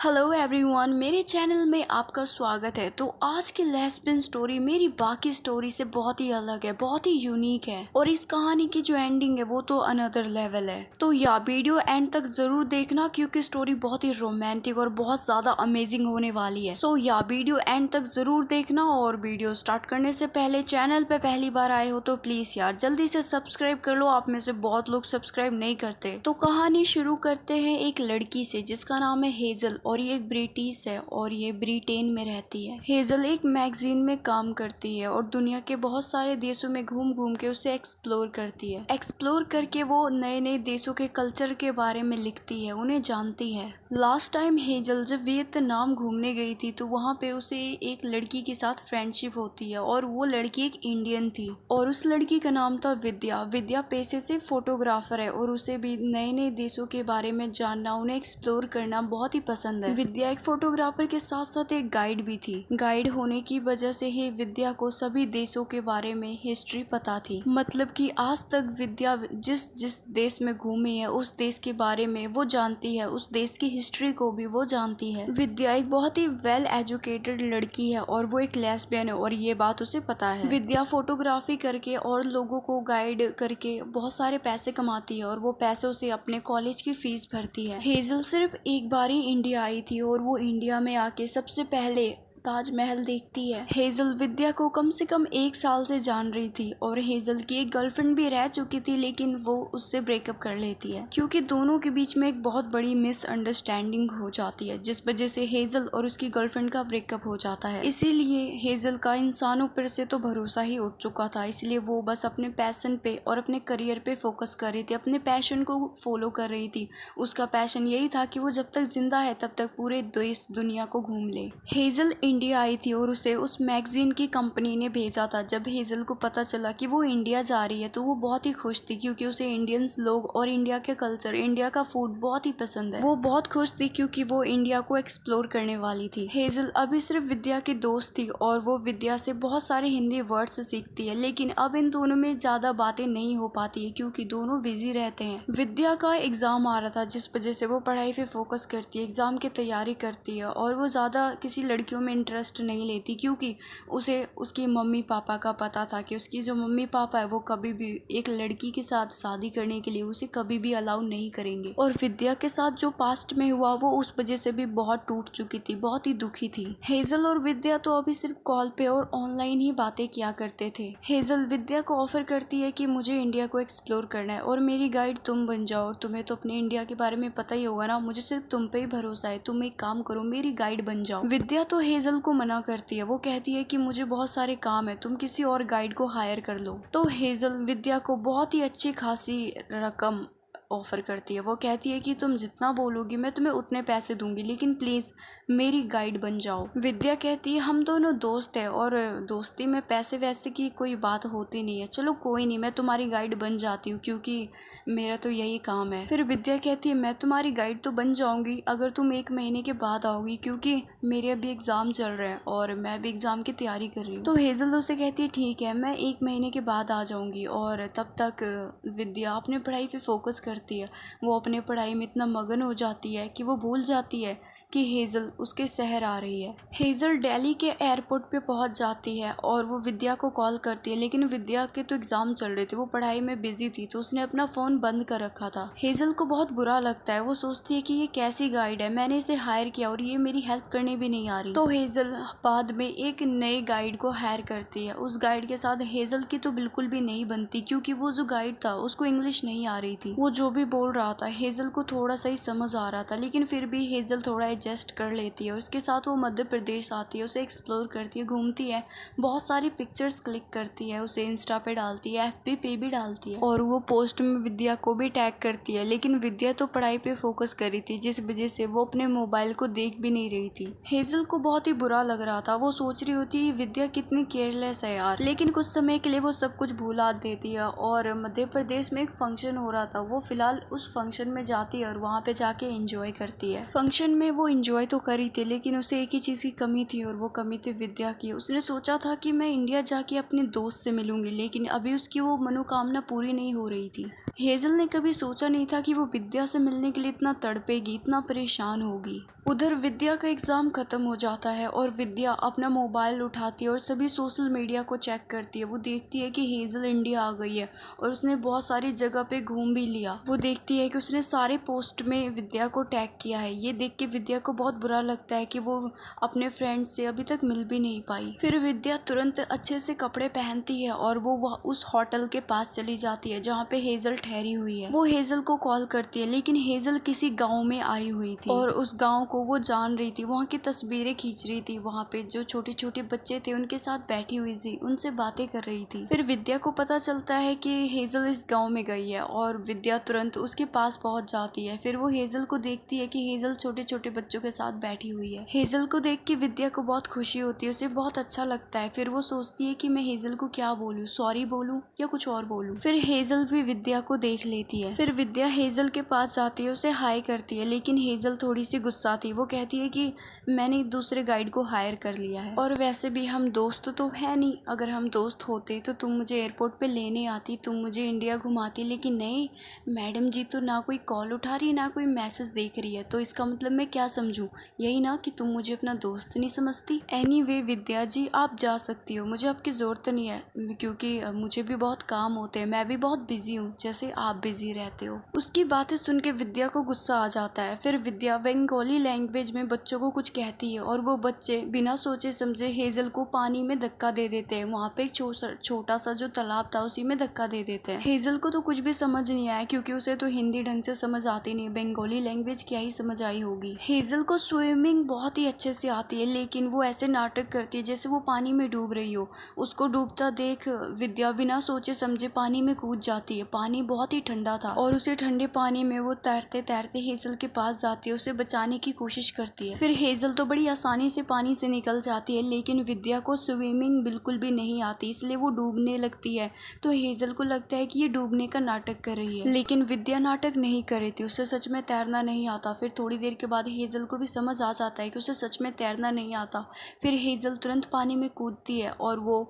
Hello everyone, मेरे channel में आपका स्वागत है। तो आज की लेस्बियन स्टोरी मेरी बाकी स्टोरी से बहुत ही अलग है, बहुत ही यूनिक है और इस कहानी की जो एंडिंग है वो तो अनदर लेवल है। तो या वीडियो एंड तक जरूर देखना क्योंकि स्टोरी बहुत ही रोमांटिक और बहुत ज्यादा अमेजिंग होने वाली है। सो या वीडियो एंड तक जरूर देखना। और वीडियो स्टार्ट करने से पहले चैनल पे पहली बार आए हो तो प्लीज यार जल्दी से सब्सक्राइब कर लो। आप में से बहुत लोग सब्सक्राइब नहीं करते। तो कहानी शुरू करते हैं एक लड़की से जिसका नाम है हेजल और ये एक ब्रिटिश है और ये ब्रिटेन में रहती है। हेजल एक मैगजीन में काम करती है और दुनिया के बहुत सारे देशों में घूम घूम के उसे एक्सप्लोर करती है। एक्सप्लोर करके वो नए नए देशों के कल्चर के बारे में लिखती है, उन्हें जानती है। लास्ट टाइम हेजल जब वियतनाम घूमने गई थी तो वहाँ पे उसे एक लड़की के साथ फ्रेंडशिप होती है और वो लड़की एक इंडियन थी और उस लड़की का नाम था विद्या। विद्या पेशे से फोटोग्राफर है और उसे भी नए नए देशों के बारे में जानना, उन्हें एक्सप्लोर करना बहुत ही पसंद है। विद्या एक फोटोग्राफर के साथ साथ एक गाइड भी थी। गाइड होने की वजह से ही विद्या को सभी देशों के बारे में हिस्ट्री पता थी। मतलब कि आज तक विद्या जिस जिस देश में घूमी है उस देश के बारे में वो जानती है, उस देश की हिस्ट्री को भी वो जानती है। विद्या एक बहुत ही वेल एजुकेटेड लड़की है और वो एक लेस्बियन है और ये बात उसे पता है। विद्या फोटोग्राफी करके और लोगों को गाइड करके बहुत सारे पैसे कमाती है और वो पैसों से अपने कॉलेज की फीस भरती है। हेजल सिर्फ एक बार ही इंडिया आई थी और वो इंडिया में आके सबसे पहले ताजमहल देखती है। हेजल विद्या को कम से कम 1 साल से जान रही थी और हेजल की एक गर्लफ्रेंड भी रह चुकी थी लेकिन वो उससे ब्रेकअप कर लेती है क्योंकि दोनों के बीच में एक बहुत बड़ी मिसअंडरस्टैंडिंग हो जाती है जिस वजह से हेजल और उसकी गर्लफ्रेंड का ब्रेकअप हो जाता है। इसीलिए हेजल का इंसानों पर से तो भरोसा ही उठ चुका था, इसलिए वो बस अपने पैशन पे और अपने करियर पे फोकस कर रही थी, अपने पैशन को फॉलो कर रही थी। उसका पैशन यही था कि वो जब तक जिंदा है तब तक पूरे देश दुनिया को घूम ले। हेजल इंडिया आई थी और उसे उस मैगजीन की कंपनी ने भेजा था। जब हेजल को पता चला कि वो इंडिया जा रही है तो वो बहुत ही खुश थी क्योंकि उसे इंडियंस लोग और इंडिया के कल्चर, इंडिया का फूड बहुत ही पसंद है। वो बहुत खुश थी क्योंकि वो इंडिया को एक्सप्लोर करने वाली थी। हेजल अभी सिर्फ विद्या की दोस्त थी और वो विद्या से बहुत सारे हिंदी वर्ड्स सीखती है, लेकिन अब इन दोनों में ज्यादा बातें नहीं हो पाती है क्योंकि दोनों बिजी रहते हैं। विद्या का एग्जाम आ रहा था जिस वजह से वो पढ़ाई पे फोकस करती है, एग्जाम की तैयारी करती है और वो ज्यादा किसी लड़कियों में इंटरेस्ट नहीं लेती क्योंकि उसे उसके मम्मी पापा का पता था कि उसकी जो मम्मी पापा है वो कभी भी एक लड़की के साथ शादी करने के लिए उसे कभी भी अलाउ नहीं करेंगे। और विद्या के साथ जो पास्ट में हुआ वो उस वजह से भी बहुत टूट चुकी थी, बहुत ही दुखी थी। हेजल और विद्या तो अभी सिर्फ कॉल पे और ऑनलाइन ही बातें किया करते थे। हेजल विद्या को ऑफर करती है कि मुझे इंडिया को एक्सप्लोर करना है और मेरी गाइड तुम बन जाओ, तुम्हें तो अपने इंडिया के बारे में पता ही होगा ना, मुझे सिर्फ तुम पे ही भरोसा है, तुम एक काम करो मेरी गाइड बन जाओ। विद्या तो हेजल को मना करती है, वो कहती है कि मुझे बहुत सारे काम है, तुम किसी और गाइड को हायर कर लो। तो हेजल विद्या को बहुत ही अच्छी खासी रकम ऑफर करती है। वो कहती है कि तुम जितना बोलोगी मैं तुम्हें उतने पैसे दूंगी, लेकिन प्लीज मेरी गाइड बन जाओ। विद्या कहती है हम दोनों दोस्त हैं और दोस्ती में पैसे वैसे की कोई बात होती नहीं है, चलो कोई नहीं मैं तुम्हारी गाइड बन जाती हूँ क्योंकि मेरा तो यही काम है। फिर विद्या कहती है मैं तुम्हारी गाइड तो बन जाऊंगी अगर तुम 1 महीने के बाद आओगी क्योंकि मेरे अभी एग्जाम चल रहे हैं और मैं भी एग्जाम की तैयारी कर रही हूँ। तो हेजल उसे कहती है ठीक है मैं 1 महीने के बाद आ जाऊंगी और तब तक विद्या अपने पढ़ाई पे फोकस करती है। वो अपने पढ़ाई में इतना मगन हो जाती है कि वो भूल जाती है कि हेजल उसके शहर आ रही है। हेजल दिल्ली के एयरपोर्ट पे पहुंच जाती है और वो विद्या को कॉल करती है, लेकिन विद्या के तो एग्जाम चल रहे थे, वो पढ़ाई में बिजी थी तो उसने अपना फोन बंद कर रखा था। हेजल को बहुत बुरा लगता है, वो सोचती है कि ये कैसी गाइड है, मैंने इसे हायर किया और ये मेरी हेल्प करने भी नहीं आ रही। तो हेजल बाद में एक नए गाइड को हायर करती है। उस गाइड के साथ हेजल की तो बिल्कुल भी नहीं बनती क्योंकि वो जो गाइड था उसको इंग्लिश नहीं आ रही थी। वो जो भी बोल रहा था हेजल को थोड़ा सा ही समझ आ रहा था, लेकिन फिर भी हेजल थोड़ा एडजस्ट कर लेती है। उसके साथ वो मध्य प्रदेश आती है, उसे एक्सप्लोर करती है, घूमती है, बहुत सारी पिक्चर्स क्लिक करती है, उसे इंस्टा पे डालती है, FB पे भी डालती है और वो पोस्ट में विद्या को भी टैग करती है। लेकिन विद्या तो पढ़ाई पे फोकस कर रही थी जिस वजह से वो अपने मोबाइल को देख भी नहीं रही थी। हेजल को बहुत ही बुरा लग रहा था, वो सोच रही होती विद्या कितनी केयरलेस है यार, लेकिन कुछ समय के लिए वो सब कुछ भुला देती है। और मध्य प्रदेश में एक फंक्शन हो रहा था, वो फिलहाल उस फंक्शन में जाती है और वहाँ पे जाके एंजॉय करती है। फंक्शन में वो एंजॉय तो करी थी लेकिन उसे एक ही चीज़ की कमी थी और वो कमी थी विद्या की। उसने सोचा था कि मैं इंडिया जाके अपने दोस्त से मिलूंगी, लेकिन अभी उसकी वो मनोकामना पूरी नहीं हो रही थी। हेजल ने कभी सोचा नहीं था कि वो विद्या से मिलने के लिए इतना तड़पेगी, इतना परेशान होगी। उधर विद्या का एग्ज़ाम ख़त्म हो जाता है और विद्या अपना मोबाइल उठाती है और सभी सोशल मीडिया को चेक करती है। वो देखती है कि हेजल इंडिया आ गई है और उसने बहुत सारी जगह पे घूम भी लिया। वो देखती है कि उसने सारे पोस्ट में विद्या को टैग किया है। ये देख के विद्या को बहुत बुरा लगता है कि वो अपने फ्रेंड से अभी तक मिल भी नहीं पाई। फिर विद्या तुरंत अच्छे से कपड़े पहनती है और वो उस होटल के पास चली जाती है जहाँ पे हेजल ठहरी हुई है। वो हेजल को कॉल करती है, लेकिन हेजल किसी गाँव में आई हुई थी और उस गाँव को वो जान रही थी। वहाँ की तस्वीरें खींच रही थी, वहाँ पे जो छोटे छोटे बच्चे थे उनके साथ बैठी हुई थी, उनसे बातें कर रही थी। फिर विद्या को पता चलता है कि हेजल इस गांव में गई है और विद्या तुरंत उसके पास पहुंच जाती है। फिर वो हेजल को देखती है कि हेजल छोटे छोटे बच्चों के साथ बैठी हुई है। हेजल को देख के विद्या को बहुत खुशी होती है, उसे बहुत अच्छा लगता है। फिर वो सोचती है कि मैं हेजल को क्या बोलूँ, सॉरी बोलूँ या कुछ और बोलूँ। फिर हेजल भी विद्या को देख लेती है। फिर विद्या हेजल के पास जाती है, उसे हाय करती है, लेकिन हेजल थोड़ी सी गुस्सा थी। वो कहती है कि मैंने दूसरे गाइड को हायर कर लिया है और वैसे भी हम दोस्त तो है नहीं। अगर हम दोस्त होते तो तुम मुझे एयरपोर्ट पे लेने आती, तुम मुझे इंडिया घुमाती, लेकिन नहीं, मैडम जी तो ना कोई कॉल उठा रही है ना कोई मैसेज देख रही है, तो इसका मतलब मैं क्या समझूं, यही ना कि तुम मुझे अपना दोस्त नहीं समझती। एनीवे विद्या जी आप जा सकती हो, मुझे आपकी ज़रूरत नहीं है, क्योंकि मुझे भी बहुत काम होते हैं, मैं भी बहुत बिजी हूँ जैसे आप बिजी रहते हो। उसकी बातें सुन के विद्या को गुस्सा आ जाता है। फिर विद्या बंगाली लैंग्वेज में बच्चों को कुछ कहती है और वो बच्चे बिना सोचे समझे हेजल को पानी में धक्का दे देते हैं। वहाँ पे एक छोटा सा जो तालाब था उसी में धक्का दे देते हैं। हेजल को तो कुछ भी समझ नहीं आया, क्योंकि उसे तो हिंदी ढंग से समझ आती नहीं, बंगाली लैंग्वेज क्या ही समझ आई होगी। हेजल को स्विमिंग बहुत ही अच्छे से आती है, लेकिन वो ऐसे नाटक करती है जैसे वो पानी में डूब रही हो। उसको डूबता देख विद्या बिना सोचे समझे पानी में कूद जाती है। पानी बहुत ही ठंडा था और उसे ठंडे पानी में वो तैरते तैरते हेजल के पास जाती है, उसे बचाने की कोशिश करती है। फिर हेजल तो बड़ी आसानी से पानी से निकल जाती है, लेकिन विद्या को स्विमिंग बिल्कुल भी नहीं आती, इसलिए वो डूबने लगती है। तो हेजल को लगता है कि ये डूबने का नाटक कर रही है, लेकिन विद्या नाटक नहीं कर रही थी, उसे सच में तैरना नहीं आता। फिर थोड़ी देर के बाद हेजल को भी समझ आ जाता है कि उसे सच में तैरना नहीं आता। फिर हेजल तुरंत पानी में कूदती है और वो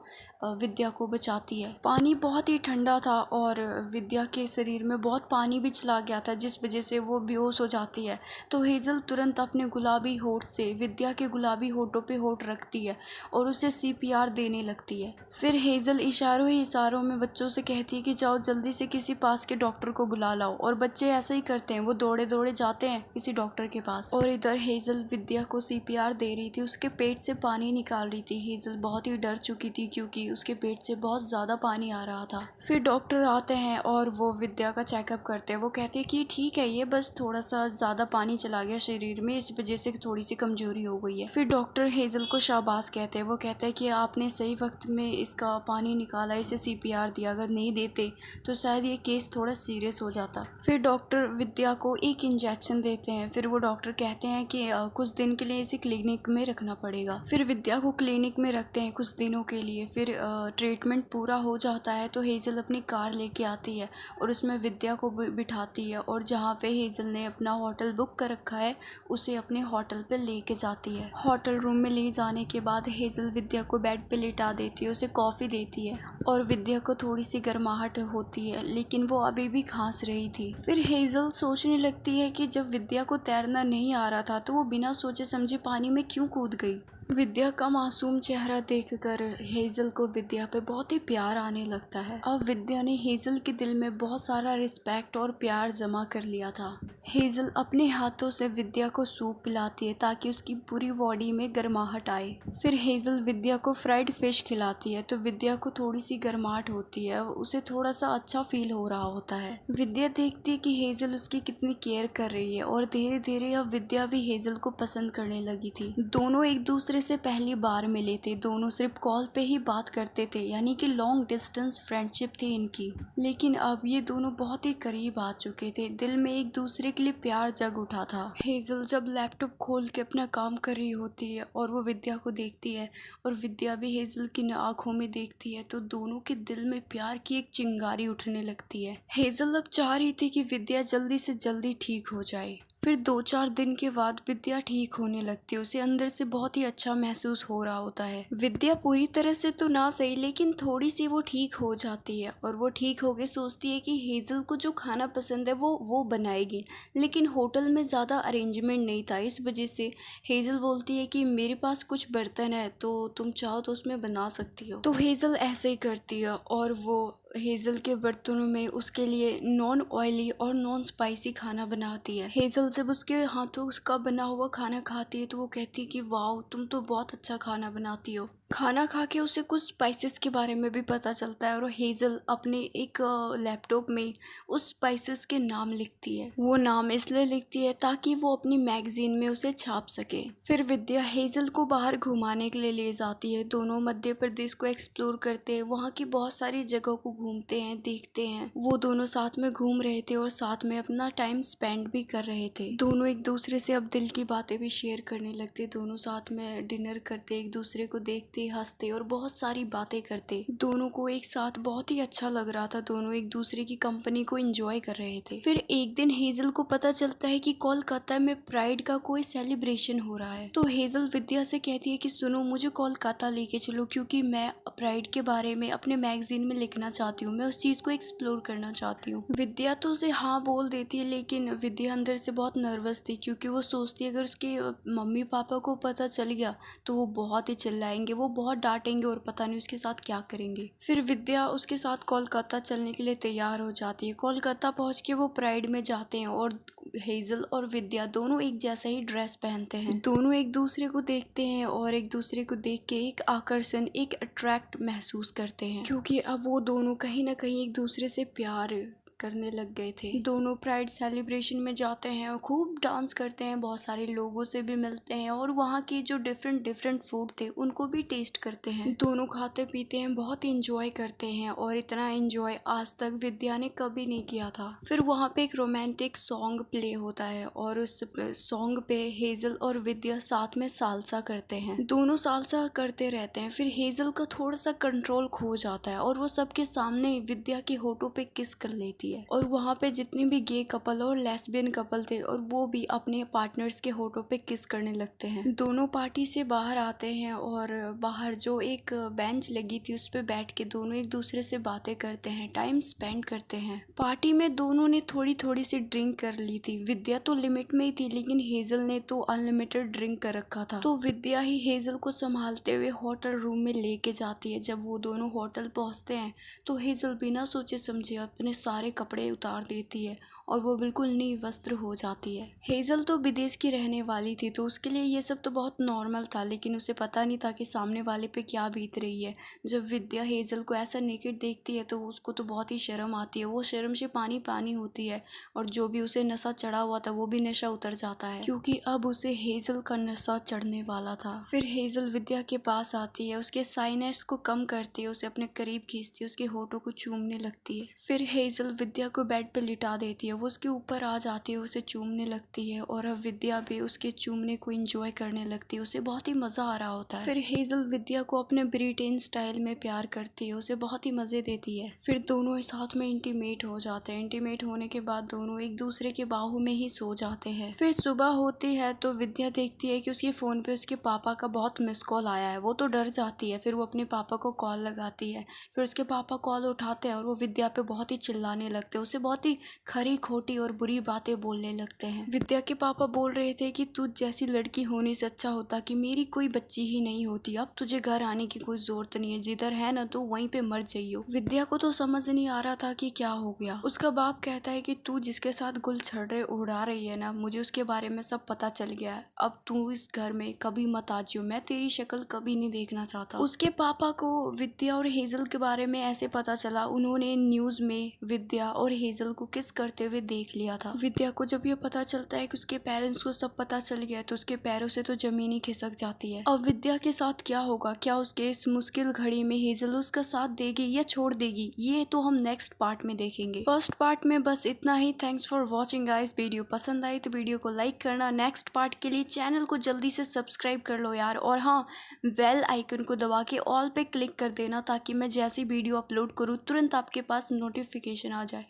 विद्या को बचाती है। पानी बहुत ही ठंडा था और विद्या के शरीर में बहुत पानी भी चला गया था, जिस वजह से वो बेहोश हो जाती है। तो हेजल तुरंत अपने गुलाबी होठ से विद्या के गुलाबी होठों पे होठ रखती है और उसे CPR देने लगती है। फिर हेजल इशारों ही इशारों में बच्चों से कहती है कि जाओ जल्दी से किसी पास के डॉक्टर को बुला लाओ, और बच्चे ऐसा ही करते हैं, वो दौड़े दौड़े जाते हैं किसी डॉक्टर के पास। और इधर हेजल विद्या को CPR दे रही थी, उसके पेट से पानी निकाल रही थी। हेजल बहुत ही डर चुकी थी क्योंकि उसके पेट से बहुत ज़्यादा पानी आ रहा था। फिर डॉक्टर आते हैं और वो विद्या का चेकअप करते हैं। वो कहते हैं कि ठीक है, ये बस थोड़ा सा ज़्यादा पानी चला गया शरीर में, इस वजह से थोड़ी सी कमजोरी हो गई है। फिर डॉक्टर हेजल को शाबाश कहते हैं। वो कहते हैं कि आपने सही वक्त में इसका पानी निकाला, इसे CPR दिया, अगर नहीं देते तो शायद ये केस थोड़ा सीरियस हो जाता। फिर डॉक्टर विद्या को एक इंजेक्शन देते हैं। फिर वो डॉक्टर कहते हैं कि कुछ दिन के लिए इसे क्लिनिक में रखना पड़ेगा। फिर विद्या को क्लिनिक में रखते हैं कुछ दिनों के लिए। फिर ट्रीटमेंट पूरा हो जाता है तो हेजल अपनी कार लेके आती है और उसमें विद्या को बिठाती है, और जहाँ पे हेजल ने अपना होटल बुक कर रखा है उसे अपने होटल पे लेके जाती है। होटल रूम में ले जाने के बाद हेजल विद्या को बेड पे लिटा देती है, उसे कॉफ़ी देती है और विद्या को थोड़ी सी गर्माहट होती है, लेकिन वो अभी भी खांस रही थी। फिर हेजल सोचने लगती है कि जब विद्या को तैरना नहीं आ रहा था तो वो बिना सोचे समझे पानी में क्यों कूद गई। विद्या का मासूम चेहरा देखकर हेजल को विद्या पे बहुत ही प्यार आने लगता है। अब विद्या ने हेजल के दिल में बहुत सारा रिस्पेक्ट और प्यार जमा कर लिया था। हेजल अपने हाथों से विद्या को सूप पिलाती है ताकि उसकी पूरी बॉडी में गर्माहट आए। फिर हेजल विद्या को फ्राइड फिश खिलाती है तो विद्या को थोड़ी सी गर्माहट होती है, उसे थोड़ा सा अच्छा फील हो रहा होता है। विद्या देखती है कि हेजल उसकी कितनी केयर कर रही है और धीरे धीरे अब विद्या भी हेजल को पसंद करने लगी थी। दोनों एक दूसरे से पहली बार मिले थे, दोनों सिर्फ कॉल पे ही बात करते थे, यानी कि लॉन्ग डिस्टेंस फ्रेंडशिप थी इनकी। लेकिन अब ये दोनों बहुत ही करीब आ चुके थे, दिल में एक दूसरे के लिए प्यार जग उठा था। हेजल जब लैपटॉप खोल के अपना काम कर रही होती है और वो विद्या को देखती है और विद्या भी हेजल की आंखों में देखती है, तो दोनों के दिल में प्यार की एक चिंगारी उठने लगती है। हेजल अब चाह रही थी कि विद्या जल्दी से जल्दी ठीक हो जाए। फिर 2-4 दिन के बाद विद्या ठीक होने लगती है। उसे अंदर से बहुत ही अच्छा महसूस हो रहा होता है। विद्या पूरी तरह से तो ना सही, लेकिन थोड़ी सी वो ठीक हो जाती है और वो ठीक हो के सोचती है कि हेज़ल को जो खाना पसंद है वो बनाएगी। लेकिन होटल में ज़्यादा अरेंजमेंट नहीं था, इस वजह से हेज़ल बोलती है कि मेरे पास कुछ बर्तन है तो तुम चाहो तो उसमें बना सकती हो। तो हेज़ल ऐसे ही करती है और वो हेज़ल के बर्तनों में उसके लिए नॉन ऑयली और नॉन स्पाइसी खाना बनाती है। हेज़ल जब उसके हाथों का बना हुआ खाना खाती है तो वो कहती है कि वाह, तुम तो बहुत अच्छा खाना बनाती हो। खाना खा के उसे कुछ स्पाइसेस के बारे में भी पता चलता है और हेज़ल अपने एक लैपटॉप में उस स्पाइसेस के नाम लिखती है। वो नाम इसलिए लिखती है ताकि वो अपनी मैगजीन में उसे छाप सके। फिर विद्या हेज़ल को बाहर घुमाने के लिए ले जाती है। दोनों मध्य प्रदेश को एक्सप्लोर करते हैं, वहाँ की बहुत सारी जगहों को घूमते हैं, देखते हैं। वो दोनों साथ में घूम रहे थे और साथ में अपना टाइम स्पेंड भी कर रहे थे। दोनों एक दूसरे से अब दिल की बातें भी शेयर करने लगते। दोनों साथ में डिनर करते, एक दूसरे को देखते, हंसते और बहुत सारी बातें करते। दोनों को एक साथ बहुत ही अच्छा लग रहा था। दोनों एक दूसरे की कंपनी को एंजॉय कर रहे थे। फिर एक दिन हेज़ल को पता चलता है कि कोलकाता में प्राइड का कोई सेलिब्रेशन हो रहा है। तो हेज़ल विद्या से कहती है कि सुनो, मुझे कोलकाता लेके चलो, क्योंकि मैं प्राइड के बारे में अपने मैगजीन में लिखना चाहती हूँ। मैं उस चीज़ को एक्सप्लोर करना चाहती हूँ। विद्या तो उसे हाँ बोल देती है, लेकिन विद्या अंदर से बहुत नर्वस थी, क्योंकि वो सोचती है अगर उसके मम्मी पापा को पता चल गया तो वो बहुत ही चिल्लाएंगे, वो बहुत डांटेंगे और पता नहीं उसके साथ क्या करेंगे। फिर विद्या उसके साथ कोलकाता चलने के लिए तैयार हो जाती है। कोलकाता पहुंच के वो प्राइड में जाते हैं और हेज़ल और विद्या दोनों एक जैसा ही ड्रेस पहनते हैं। दोनों एक दूसरे को देखते हैं और एक दूसरे को देख के एक आकर्षण, एक अट्रैक्ट महसूस करते हैं, क्योंकि अब वो दोनों कहीं ना कहीं एक दूसरे से प्यार करने लग गए थे। दोनों प्राइड सेलिब्रेशन में जाते हैं और खूब डांस करते हैं, बहुत सारे लोगों से भी मिलते हैं और वहाँ के जो डिफरेंट फूड थे उनको भी टेस्ट करते हैं। दोनों खाते पीते हैं, बहुत इंजॉय करते हैं और इतना इंजॉय आज तक विद्या ने कभी नहीं किया था। फिर वहाँ पे एक रोमांटिक सॉन्ग प्ले होता है और उस सॉन्ग पे हेज़ल और विद्या साथ में सालसा करते हैं। दोनों सालसा करते रहते हैं। फिर हेज़ल का थोड़ा सा कंट्रोल खो जाता है और वो सबके सामने विद्या के होठों पे किस कर लेती है और वहाँ पे जितने भी गे कपल और लेस्बियन कपल थे और वो भी अपने पार्टनर्स के होठों पे किस करने लगते हैं। दोनों पार्टी से बाहर आते हैं और बाहर जो एक बेंच लगी थी उस पे बैठ के दोनों एक दूसरे से बातें करते हैं, टाइम स्पेंड करते हैं। पार्टी में दोनों ने थोड़ी थोड़ी सी ड्रिंक कर ली थी। विद्या तो लिमिट में ही थी, लेकिन हेज़ल ने तो अनलिमिटेड ड्रिंक कर रखा था। तो विद्या ही हेज़ल को संभालते हुए होटल रूम में लेके जाती है। जब वो दोनों होटल पहुंचते हैं तो हेज़ल बिना सोचे समझे अपने सारे कपड़े उतार देती है और वो बिल्कुल निर्वस्त्र हो जाती है। हेज़ल तो विदेश की रहने वाली थी, तो उसके लिए ये सब तो बहुत नॉर्मल था, लेकिन उसे पता नहीं था कि सामने वाले पे क्या बीत रही है। जब विद्या हेज़ल को ऐसा नेकेड देखती है तो उसको तो बहुत ही शर्म आती है। वो शर्म से पानी पानी होती है और जो भी उसे नशा चढ़ा हुआ था वो भी नशा उतर जाता है, क्योंकि अब उसे हेज़ल का नशा चढ़ने वाला था। फिर हेज़ल विद्या के पास आती है, उसके साइनेस को कम करती है, उसे अपने करीब खींचती है, उसके होठों को चूमने लगती है। फिर हेज़ल विद्या को बेड पे लिटा देती है, वो उसके ऊपर आ जाती है, उसे चूमने लगती है और अब विद्या भी उसके चूमने को एंजॉय करने लगती है। उसे बहुत ही मज़ा आ रहा होता है। फिर हेज़ल विद्या को अपने ब्रिटेन स्टाइल में प्यार करती है, उसे बहुत ही मज़े देती है। फिर दोनों साथ में इंटीमेट हो जाते हैं। इंटीमेट होने के बाद दोनों एक दूसरे के बाहों में ही सो जाते हैं। फिर सुबह होती है तो विद्या देखती है कि उसके फ़ोन पे उसके पापा का बहुत मिस कॉल आया है। वो तो डर जाती है। फिर वो अपने पापा को कॉल लगाती है। फिर उसके पापा कॉल उठाते हैं और वो विद्या पे बहुत ही चिल्लाने लगते हैं, उसे बहुत ही खरी खोटी और बुरी बातें बोलने लगते हैं। विद्या के पापा बोल रहे थे कि तुझ जैसी लड़की होने से अच्छा होता कि मेरी कोई बच्ची ही नहीं होती। अब तुझे घर आने की कोई जरूरत नहीं है, जिधर है ना तो वहीं पे मर जाइयो। विद्या को तो समझ नहीं आ रहा था कि क्या हो गया। उसका बाप कहता है कि तू जिसके साथ गुल छड़ उड़ा रही है ना, मुझे उसके बारे में सब पता चल गया है। अब तू इस घर में कभी मत आ जियो, मैं तेरी शक्ल कभी नहीं देखना चाहता। उसके पापा को विद्या और हेज़ल के बारे में ऐसे पता चला, उन्होंने न्यूज में विद्या और हेज़ल को किस करते हुए देख लिया था। विद्या को जब ये पता चलता है कि उसके पेरेंट्स को सब पता चल गया तो उसके पैरों से तो जमीन ही खिसक जाती है। अब विद्या के साथ क्या होगा? क्या उसके इस मुश्किल घड़ी में हेज़ल उसका साथ देगी या छोड़ देगी? ये तो हम नेक्स्ट पार्ट में देखेंगे। फर्स्ट पार्ट में बस इतना ही। Thanks for watching guys. Video पसंद आई तो वीडियो को लाइक करना। नेक्स्ट पार्ट के लिए चैनल को जल्दी से सब्सक्राइब कर लो यार, और हाँ, बेल आइकन को दबा के ऑल पे क्लिक कर देना ताकि मैं जैसी वीडियो अपलोड करूँ तुरंत आपके पास नोटिफिकेशन आ जाए।